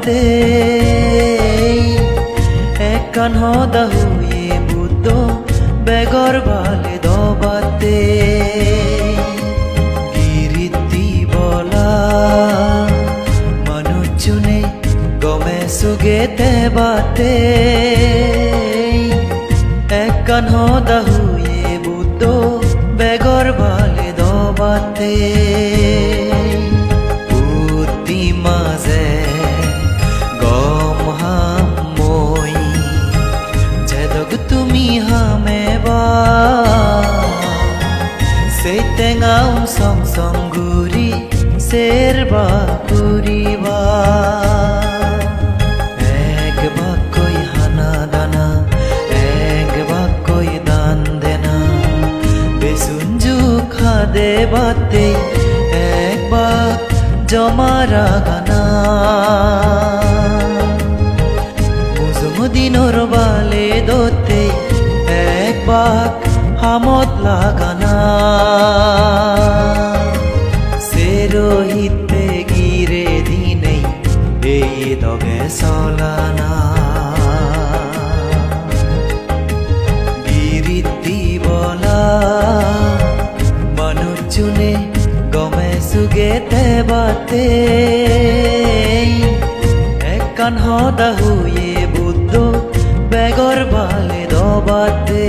bate ekan hoda huye buddho begor bale dobate giriti bola manuchune gome sugete bate ekan hoda huye buddho begor bale dobate maze gom hamoi jedog tumi hameba seitengau song song guri serba puriba ek bakoi hana dana ek bakoi dan dena besunju khade bate ek bak জমারা গানা মুজুমদিনর বালে দোতে এক বাক হামত লাগানা সেরোহিতে গিরে দিনেই এই দগে সলানা গিরিতি বলা মানুচুনে gome sugete bate ekan hoda huye buddho begor bale dobate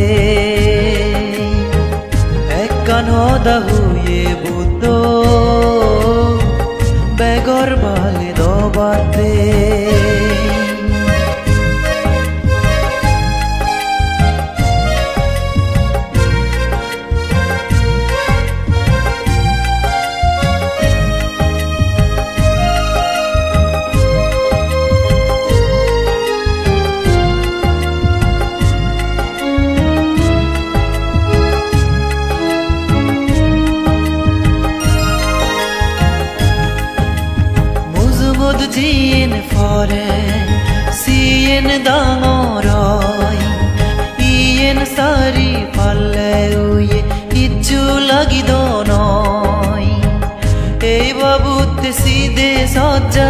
ekan hoda huye buddho begor bale dobate Jin fore sien dangoroi ien sari palle uye ichu lagi donoi ei babut side sajja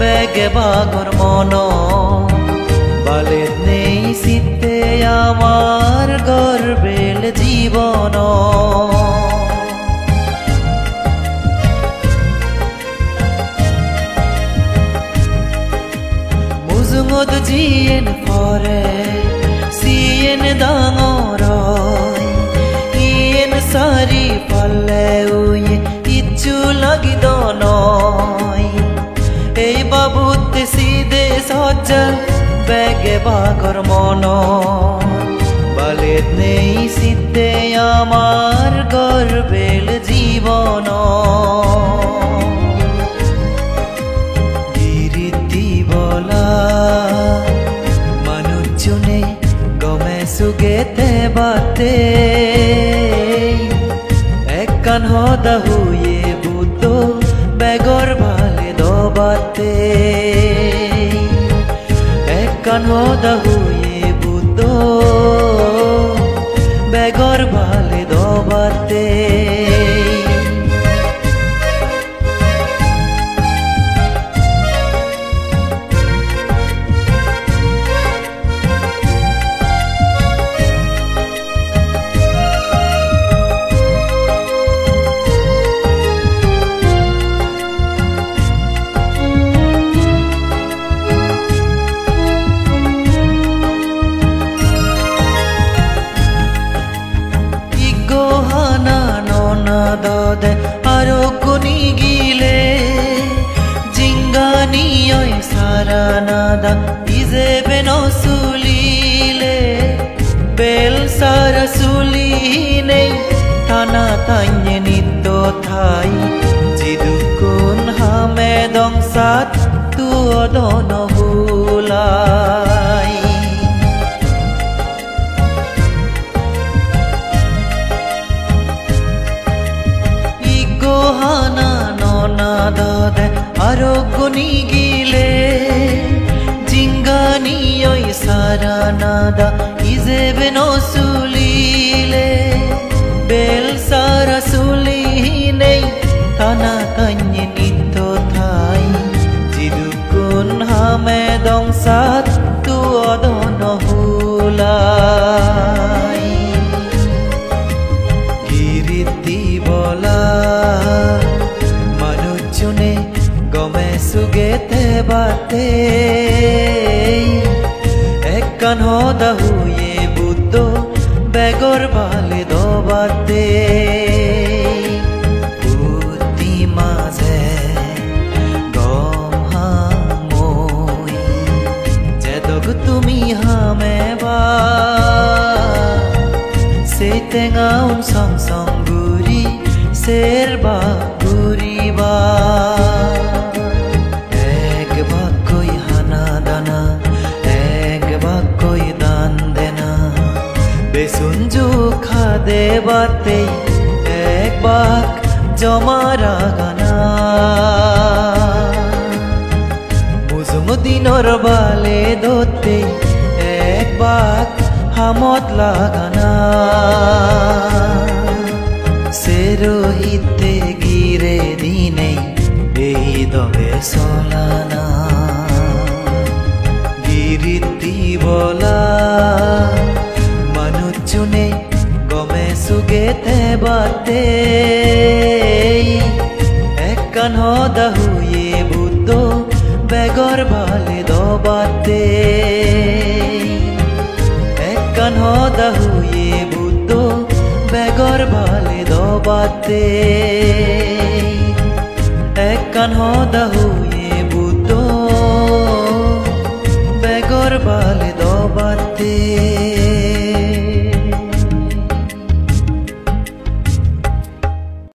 bege bagor mono balet nei sitte amar gorbel jibono Muzungod jien fore sien dangoroi ien sari palle uye ichu lagi donoi ei babut side sajja bege bagor mono balet nei sitte amar gorbel jibono manuchune gome sugete bate ekan hoda huye buddho begor bale dobate ekan hoda huye buddho begor bale dobate dode aro kuni gile jingani oi saranada ize beno sulile bel sara suline tana tanye nitto thai jidukun hame dongsat tu odono hulai hana nona dode aro guni gile jingani oi saranada ize beno sulile bel sara suline tana tanye nitto thai jidukun সাত তু অদন wheeler গিরিতি বলা মানুষজনে গমে সুগেতে বাতে একখান হদা হুয়ে বুদ্ধ বেগর বালে দবাতে বুদ্ধি মাঝে গম হামই যেদক তুমি হামেবা সে তেঙাউন সং সং গুরি সেরবা গুরিবা এক বাক্যই হানা দানা এক বাক্যই দান দেনা বেসুঞ্জু খাদে বাতে এক বাক জমারা গানা মুজমুদ্দিনর বালে দোতে এক বাক হামত লাগানা সেরোহিতে গিরে দিনে এই দবে সলানা গিরিতি বলা মানুষজনে গমে সুগেতে বাতে একখান হদা হুয়ে বুদ্ধ বেগর ভালে দবাতে একখান হদা হুয়ে বুদ্ধ বেগর ভালে দবাতে একখান হদা হুয়ে বুদ্ধ বেগর ভালে দবাতে।